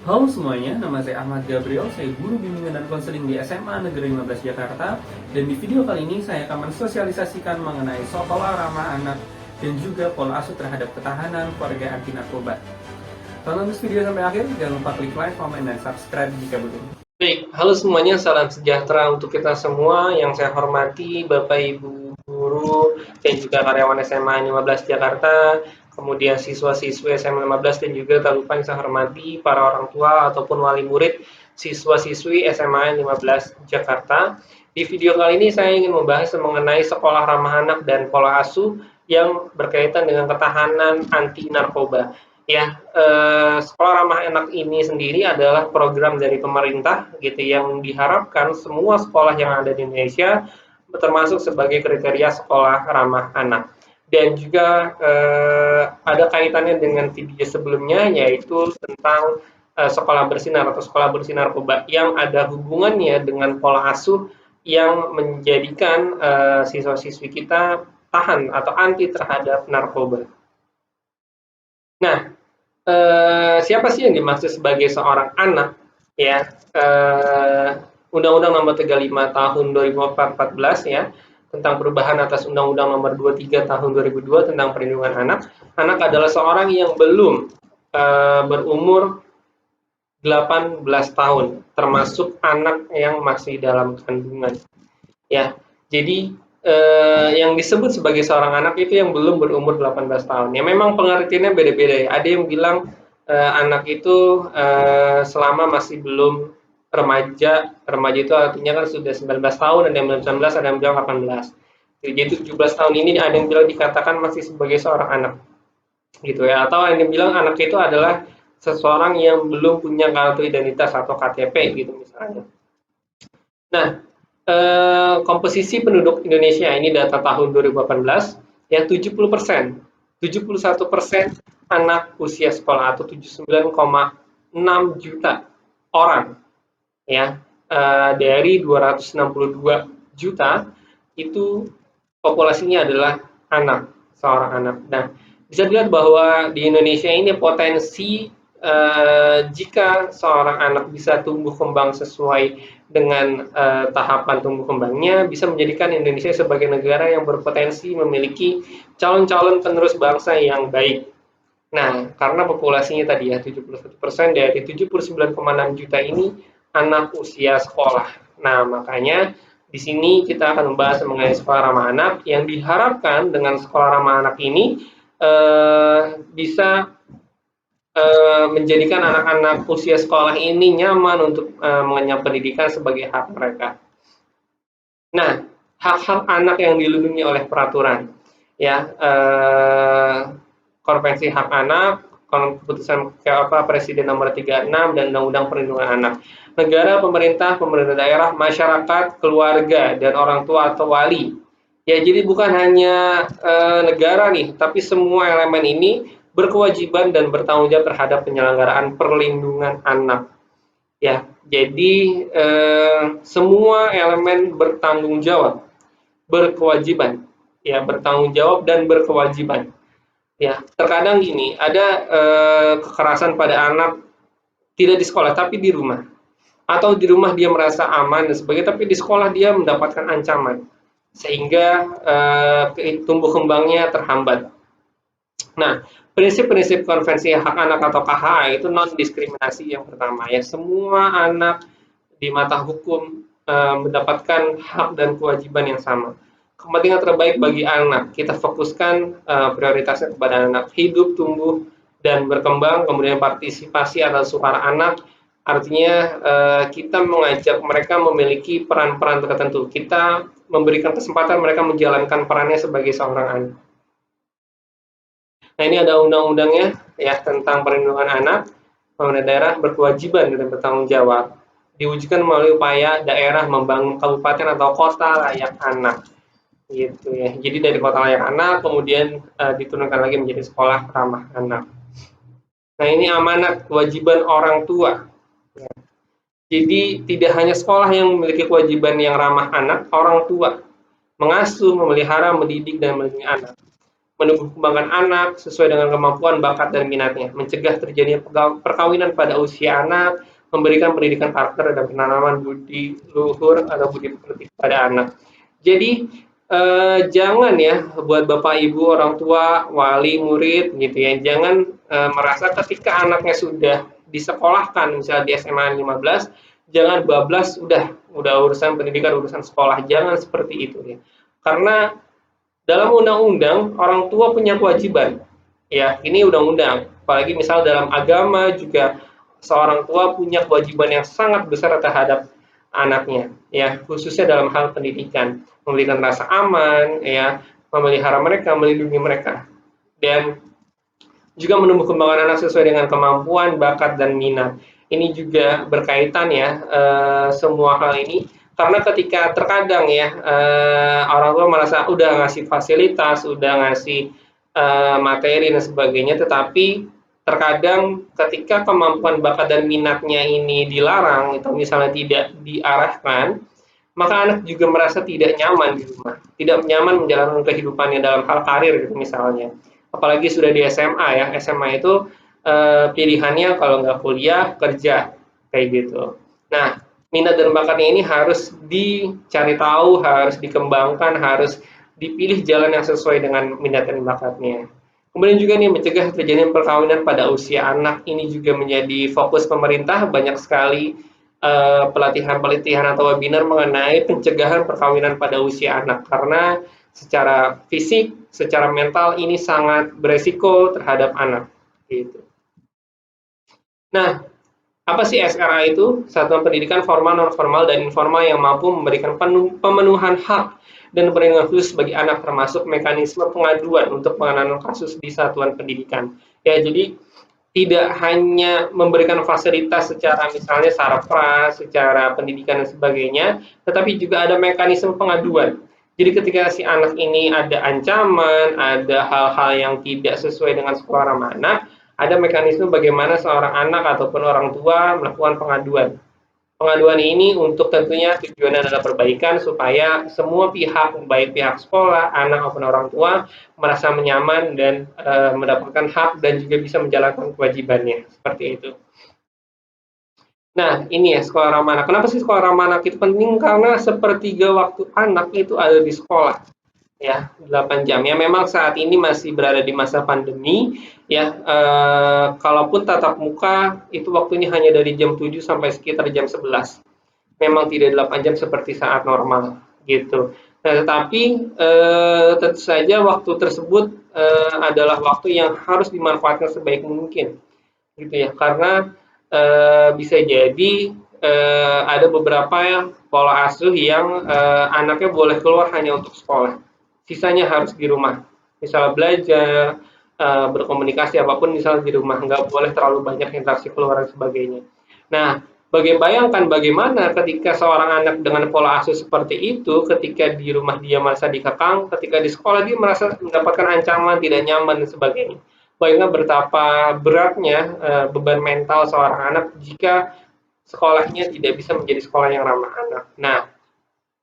Halo semuanya, nama saya Ahmad Gabriel, saya guru bimbingan dan konseling di SMA Negeri 15 Jakarta. Dan di video kali ini saya akan mensosialisasikan mengenai sekolah ramah anak dan juga pola asuh terhadap ketahanan keluarga anti narkoba. Tonton terus video sampai akhir, jangan lupa klik like, komen, dan subscribe jika belum. Baik, halo semuanya, salam sejahtera untuk kita semua. Yang saya hormati Bapak Ibu guru dan juga karyawan SMA 15 Jakarta, kemudian siswa-siswi SMA 15 dan juga tak lupa yang saya hormati para orang tua ataupun wali murid siswa-siswi SMA 15 Jakarta. Di video kali ini saya ingin membahas mengenai sekolah ramah anak dan pola asuh yang berkaitan dengan ketahanan anti narkoba. Ya, sekolah ramah anak ini sendiri adalah program dari pemerintah gitu yang diharapkan semua sekolah yang ada di Indonesia termasuk sebagai kriteria sekolah ramah anak. Dan juga ada kaitannya dengan video sebelumnya yaitu tentang sekolah bersinar atau sekolah bersinar narkoba yang ada hubungannya dengan pola asuh yang menjadikan siswa-siswi kita tahan atau anti terhadap narkoba. Nah, siapa sih yang dimaksud sebagai seorang anak? Ya, Undang-Undang Nomor 35 Tahun 2014 ya tentang perubahan atas Undang-Undang Nomor 23 Tahun 2002 tentang perlindungan anak. Anak adalah seorang yang belum berumur 18 tahun, termasuk anak yang masih dalam kandungan. Ya, jadi yang disebut sebagai seorang anak itu yang belum berumur 18 tahun. Ya memang pengertiannya beda-beda ya. Ada yang bilang anak itu selama masih belum remaja. Remaja itu artinya kan sudah 19 tahun, ada yang bilang 19, ada yang bilang 18. Jadi 17 tahun ini ada yang bilang dikatakan masih sebagai seorang anak. Gitu ya. Atau ada yang bilang anak itu adalah seseorang yang belum punya kartu identitas atau KTP gitu misalnya. Nah, komposisi penduduk Indonesia ini data tahun 2018 ya 70%, 71% anak usia sekolah atau 79,6 juta orang ya dari 262 juta itu populasinya adalah anak, seorang anak. Nah, bisa dilihat bahwa di Indonesia ini potensi jika seorang anak bisa tumbuh kembang sesuai dengan tahapan tumbuh kembangnya, bisa menjadikan Indonesia sebagai negara yang berpotensi memiliki calon-calon penerus bangsa yang baik. Nah, karena populasinya tadi ya 71% dari 79,6 juta ini anak usia sekolah. Nah, makanya di sini kita akan membahas mengenai sekolah ramah anak yang diharapkan dengan sekolah ramah anak ini bisa menjadikan anak-anak usia sekolah ini nyaman untuk mengenyam pendidikan sebagai hak mereka. Nah, hak-hak anak yang dilindungi oleh peraturan, ya, Konvensi Hak Anak, keputusan Presiden Nomor 36 dan Undang-Undang Perlindungan Anak. Negara, pemerintah daerah, masyarakat, keluarga, dan orang tua atau wali. Ya, jadi bukan hanya negara nih, tapi semua elemen ini berkewajiban dan bertanggung jawab terhadap penyelenggaraan perlindungan anak. Ya, jadi semua elemen bertanggung jawab, berkewajiban, ya bertanggung jawab dan berkewajiban. Ya, terkadang gini, ada kekerasan pada anak tidak di sekolah tapi di rumah, atau di rumah dia merasa aman dan sebagainya, tapi di sekolah dia mendapatkan ancaman sehingga tumbuh kembangnya terhambat. Nah, prinsip-prinsip konvensi hak anak atau KHA itu non diskriminasi yang pertama ya. Semua anak di mata hukum mendapatkan hak dan kewajiban yang sama. Kepentingan terbaik bagi anak, kita fokuskan prioritasnya kepada anak, hidup, tumbuh, dan berkembang, kemudian partisipasi atas suara anak, artinya kita mengajak mereka memiliki peran-peran tertentu. Kita memberikan kesempatan mereka menjalankan perannya sebagai seorang anak. Nah, ini ada undang-undangnya ya tentang perlindungan anak. Pemerintah daerah berkewajiban dan bertanggung jawab diwujudkan melalui upaya daerah membangun kabupaten atau kota layak anak gitu ya. Jadi dari kota layak anak kemudian diturunkan lagi menjadi sekolah ramah anak. Nah, ini amanat kewajiban orang tua. Ya. Jadi tidak hanya sekolah yang memiliki kewajiban yang ramah anak, orang tua mengasuh, memelihara, mendidik dan melindungi anak. menumbuh kembangkan anak sesuai dengan kemampuan, bakat, dan minatnya, mencegah terjadinya perkawinan pada usia anak, memberikan pendidikan karakter dan penanaman budi luhur atau budi pekerti pada anak. Jadi jangan ya buat bapak ibu orang tua wali murid gitu ya, jangan merasa ketika anaknya sudah disekolahkan misalnya di SMA 15 jangan bablas udah urusan pendidikan urusan sekolah, jangan seperti itu ya, karena dalam undang-undang orang tua punya kewajiban ya, ini undang-undang, apalagi misal dalam agama juga seorang tua punya kewajiban yang sangat besar terhadap anaknya ya, khususnya dalam hal pendidikan, memberikan rasa aman ya, memelihara mereka, melindungi mereka, dan juga menumbuh kembangkan anak sesuai dengan kemampuan, bakat, dan minat. Ini juga berkaitan ya, semua hal ini karena ketika terkadang ya orang tua merasa udah ngasih fasilitas, udah ngasih materi dan sebagainya, tetapi terkadang ketika kemampuan, bakat, dan minatnya ini dilarang atau misalnya tidak diarahkan, maka anak juga merasa tidak nyaman di rumah, tidak nyaman menjalankan kehidupannya dalam hal karir gitu misalnya. Apalagi sudah di SMA ya, SMA itu pilihannya kalau nggak kuliah, kerja, kayak gitu. Nah, minat dan bakatnya ini harus dicari tahu, harus dikembangkan, harus dipilih jalan yang sesuai dengan minat dan bakatnya. Kemudian juga nih mencegah terjadinya perkawinan pada usia anak, ini juga menjadi fokus pemerintah, banyak sekali pelatihan-pelatihan atau webinar mengenai pencegahan perkawinan pada usia anak karena secara fisik, secara mental ini sangat beresiko terhadap anak. Gitu. Nah, apa sih SRA itu? Satuan Pendidikan Formal, Non-Formal, dan Informal yang mampu memberikan pemenuhan hak dan perlindungan khusus bagi anak, termasuk mekanisme pengaduan untuk penanganan kasus di satuan pendidikan. Ya, jadi tidak hanya memberikan fasilitas secara misalnya sarapras, secara pendidikan dan sebagainya, tetapi juga ada mekanisme pengaduan. Jadi ketika si anak ini ada ancaman, ada hal-hal yang tidak sesuai dengan sekolah ramah anak, ada mekanisme bagaimana seorang anak ataupun orang tua melakukan pengaduan. Pengaduan ini untuk tentunya tujuannya adalah perbaikan supaya semua pihak, baik pihak sekolah, anak maupun orang tua, merasa nyaman dan mendapatkan hak dan juga bisa menjalankan kewajibannya. Seperti itu. Nah, ini ya sekolah ramah anak. Kenapa sih sekolah ramah anak itu penting? Karena sepertiga waktu anak itu ada di sekolah. Ya, 8 jam. Ya, memang saat ini masih berada di masa pandemi. Ya, kalaupun tatap muka itu waktunya hanya dari jam 7 sampai sekitar jam 11. Memang tidak 8 jam seperti saat normal gitu. Nah, tetapi tentu saja waktu tersebut adalah waktu yang harus dimanfaatkan sebaik mungkin gitu ya, karena bisa jadi ada beberapa pola asuh yang anaknya boleh keluar hanya untuk sekolah, sisanya harus di rumah, misalnya belajar, berkomunikasi apapun misalnya di rumah, nggak boleh terlalu banyak interaksi keluar dan sebagainya. Nah, bayangkan bagaimana ketika seorang anak dengan pola asuh seperti itu, ketika di rumah dia merasa dikekang, ketika di sekolah dia merasa mendapatkan ancaman, tidak nyaman dan sebagainya. Bayangkan betapa beratnya beban mental seorang anak jika sekolahnya tidak bisa menjadi sekolah yang ramah anak. Nah,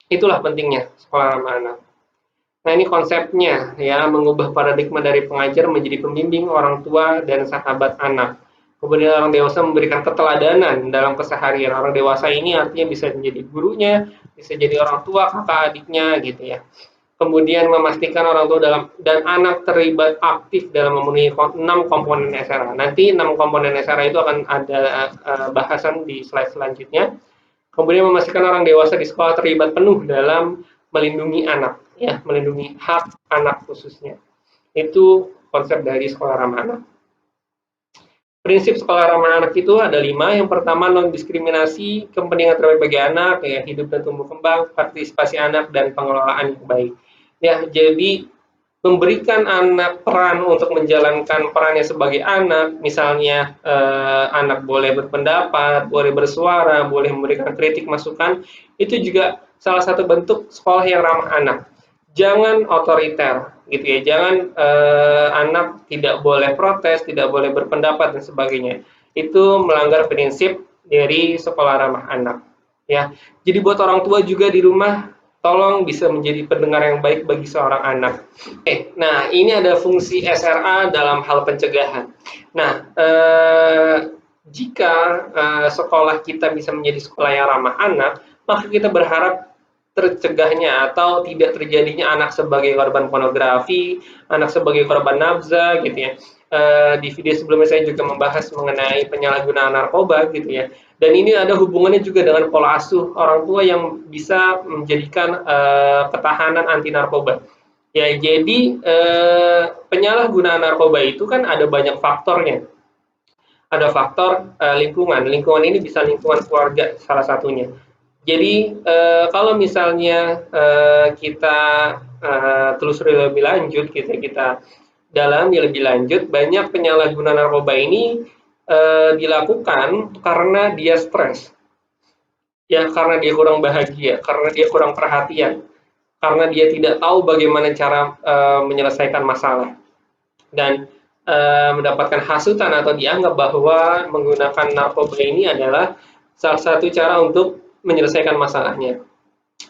itulah pentingnya sekolah ramah anak. Nah, ini konsepnya ya, mengubah paradigma dari pengajar menjadi pembimbing, orang tua, dan sahabat anak. Kemudian orang dewasa memberikan keteladanan dalam keseharian. Orang dewasa ini artinya bisa menjadi gurunya, bisa jadi orang tua, kakak adiknya gitu ya. Kemudian memastikan orang tua dalam dan anak terlibat aktif dalam memenuhi 6 komponen SRA. Nanti 6 komponen SRA itu akan ada bahasan di slide selanjutnya. Kemudian memastikan orang dewasa di sekolah terlibat penuh dalam melindungi anak, ya, melindungi hak anak khususnya. Itu konsep dari sekolah ramah anak. Prinsip sekolah ramah anak itu ada 5. Yang pertama, non-diskriminasi, kepentingan terbaik bagi anak, ya, hidup dan tumbuh kembang, partisipasi anak, dan pengelolaan yang baik. Ya, jadi memberikan anak peran untuk menjalankan perannya sebagai anak, misalnya anak boleh berpendapat, boleh bersuara, boleh memberikan kritik masukan, itu juga salah satu bentuk sekolah yang ramah anak. Jangan otoriter, gitu ya. Jangan anak tidak boleh protes, tidak boleh berpendapat dan sebagainya. Itu melanggar prinsip dari sekolah ramah anak. Ya, jadi buat orang tua juga di rumah tolong bisa menjadi pendengar yang baik bagi seorang anak. Nah ini ada fungsi SRA dalam hal pencegahan. Nah, jika sekolah kita bisa menjadi sekolah yang ramah anak, maka kita berharap tercegahnya atau tidak terjadinya anak sebagai korban pornografi, anak sebagai korban nafsa gitu ya. Di video sebelumnya saya juga membahas mengenai penyalahgunaan narkoba gitu ya. Dan ini ada hubungannya juga dengan pola asuh orang tua yang bisa menjadikan ketahanan anti narkoba. Ya, jadi penyalahgunaan narkoba itu kan ada banyak faktornya. Ada faktor lingkungan. Lingkungan ini bisa lingkungan keluarga salah satunya. Jadi kalau misalnya kita telusuri lebih lanjut, kita dalami lebih lanjut, banyak penyalahgunaan narkoba ini dilakukan karena dia stres, ya karena dia kurang bahagia, karena dia kurang perhatian, karena dia tidak tahu bagaimana cara menyelesaikan masalah dan mendapatkan hasutan atau dianggap bahwa menggunakan narkoba ini adalah salah satu cara untuk menyelesaikan masalahnya.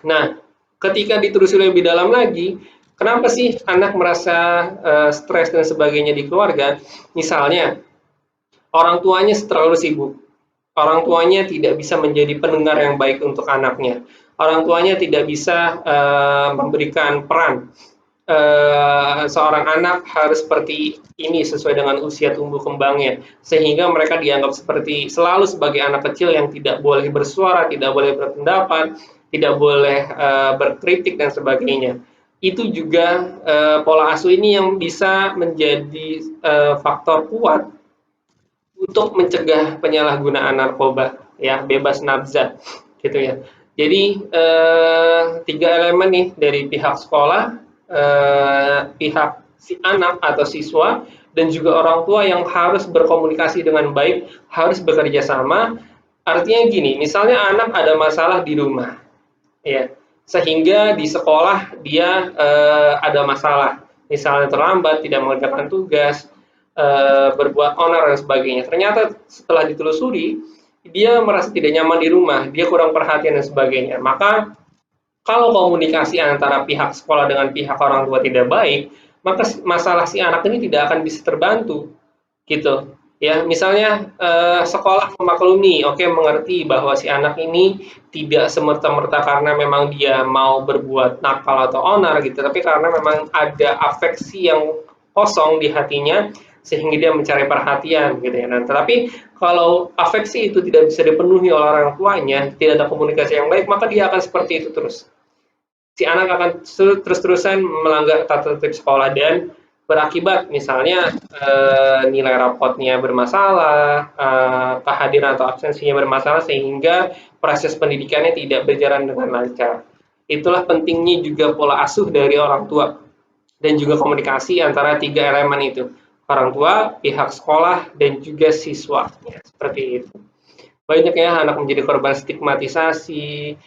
Nah, ketika ditelusuri lebih dalam lagi, kenapa sih anak merasa stres dan sebagainya di keluarga? Misalnya, orang tuanya terlalu sibuk. Orang tuanya tidak bisa menjadi pendengar yang baik untuk anaknya. Orang tuanya tidak bisa memberikan peran. Seorang anak harus seperti ini sesuai dengan usia tumbuh kembangnya, sehingga mereka dianggap seperti selalu sebagai anak kecil yang tidak boleh bersuara, tidak boleh berpendapat, tidak boleh berkritik dan sebagainya. Itu juga pola asuh ini yang bisa menjadi faktor kuat untuk mencegah penyalahgunaan narkoba, ya bebas nafza, gitu ya. Jadi tiga elemen nih dari pihak sekolah, pihak si anak atau siswa, dan juga orang tua yang harus berkomunikasi dengan baik, harus bekerja sama. Artinya gini, misalnya anak ada masalah di rumah, ya, sehingga di sekolah dia ada masalah, misalnya terlambat, tidak mengerjakan tugas, berbuat onar dan sebagainya. Ternyata setelah ditelusuri, dia merasa tidak nyaman di rumah, dia kurang perhatian dan sebagainya. Maka kalau komunikasi antara pihak sekolah dengan pihak orang tua tidak baik, maka masalah si anak ini tidak akan bisa terbantu, gitu. Ya, misalnya sekolah memaklumi, oke, mengerti bahwa si anak ini tidak semerta-merta karena memang dia mau berbuat nakal atau onar gitu, tapi karena memang ada afeksi yang kosong di hatinya sehingga dia mencari perhatian gitu ya. Nah, tetapi kalau afeksi itu tidak bisa dipenuhi oleh orang tuanya, tidak ada komunikasi yang baik, maka dia akan seperti itu terus. Si anak akan terus-terusan melanggar tata tertib sekolah dan berakibat misalnya nilai rapotnya bermasalah, kehadiran atau absensinya bermasalah sehingga proses pendidikannya tidak berjalan dengan lancar. Itulah pentingnya juga pola asuh dari orang tua dan juga komunikasi antara tiga elemen itu. Orang tua, pihak sekolah, dan juga siswa. Ya, seperti itu. Banyak ya anak menjadi korban stigmatisasi,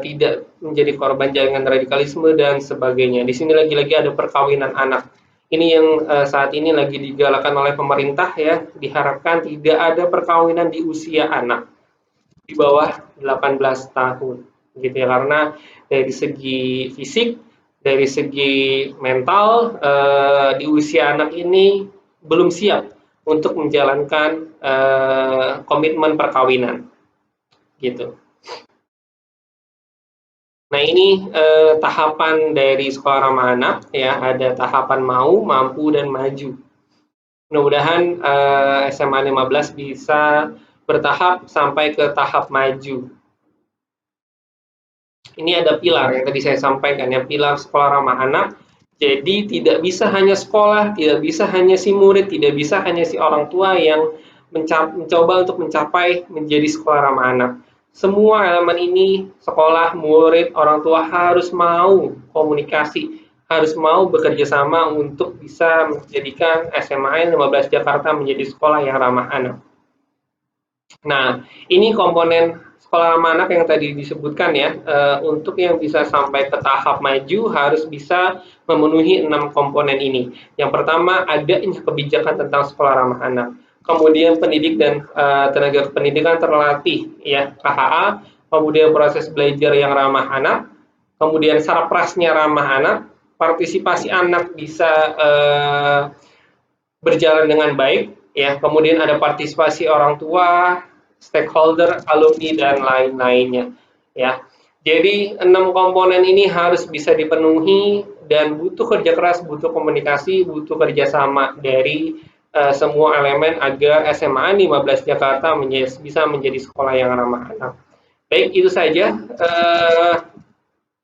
tidak menjadi korban jaringan radikalisme dan sebagainya. Di sini lagi-lagi ada perkawinan anak. Ini yang saat ini lagi digalakan oleh pemerintah ya, diharapkan tidak ada perkawinan di usia anak di bawah 18 tahun gitu ya, karena dari segi fisik, dari segi mental di usia anak ini belum siap untuk menjalankan komitmen perkawinan gitu. Nah ini tahapan dari sekolah ramah anak ya, ada tahapan mau, mampu, dan maju. Mudah-mudahan SMA 15 bisa bertahap sampai ke tahap maju. Ini ada pilar yang tadi saya sampaikan ya, pilar sekolah ramah anak. Jadi tidak bisa hanya sekolah, tidak bisa hanya si murid, tidak bisa hanya si orang tua yang mencoba untuk mencapai menjadi sekolah ramah anak. Semua elemen ini, sekolah, murid, orang tua harus mau komunikasi, harus mau bekerja sama untuk bisa menjadikan SMA 15 Jakarta menjadi sekolah yang ramah anak. Nah, ini komponen sekolah ramah anak yang tadi disebutkan ya, untuk yang bisa sampai ke tahap maju harus bisa memenuhi 6 komponen ini. Yang pertama, adanya kebijakan tentang sekolah ramah anak. Kemudian pendidik dan tenaga pendidikan terlatih ya, KHA kemudian proses belajar yang ramah anak, kemudian sarprasnya ramah anak, partisipasi anak bisa berjalan dengan baik, ya. Kemudian ada partisipasi orang tua, stakeholder, alumni dan lain-lainnya, ya. Jadi 6 komponen ini harus bisa dipenuhi dan butuh kerja keras, butuh komunikasi, butuh kerjasama dari semua elemen agar SMA 15 Jakarta bisa menjadi sekolah yang ramah anak. Baik, itu saja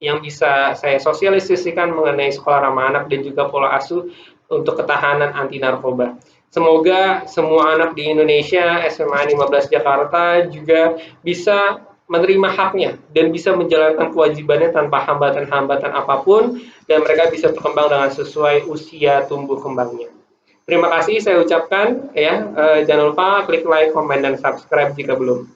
yang bisa saya sosialisasikan mengenai sekolah ramah anak dan juga pola asuh untuk ketahanan anti narkoba. Semoga semua anak di Indonesia SMA 15 Jakarta juga bisa menerima haknya dan bisa menjalankan kewajibannya tanpa hambatan-hambatan apapun dan mereka bisa berkembang dengan sesuai usia tumbuh kembangnya. Terima kasih saya ucapkan, ya. Jangan lupa klik like, komen, dan subscribe jika belum.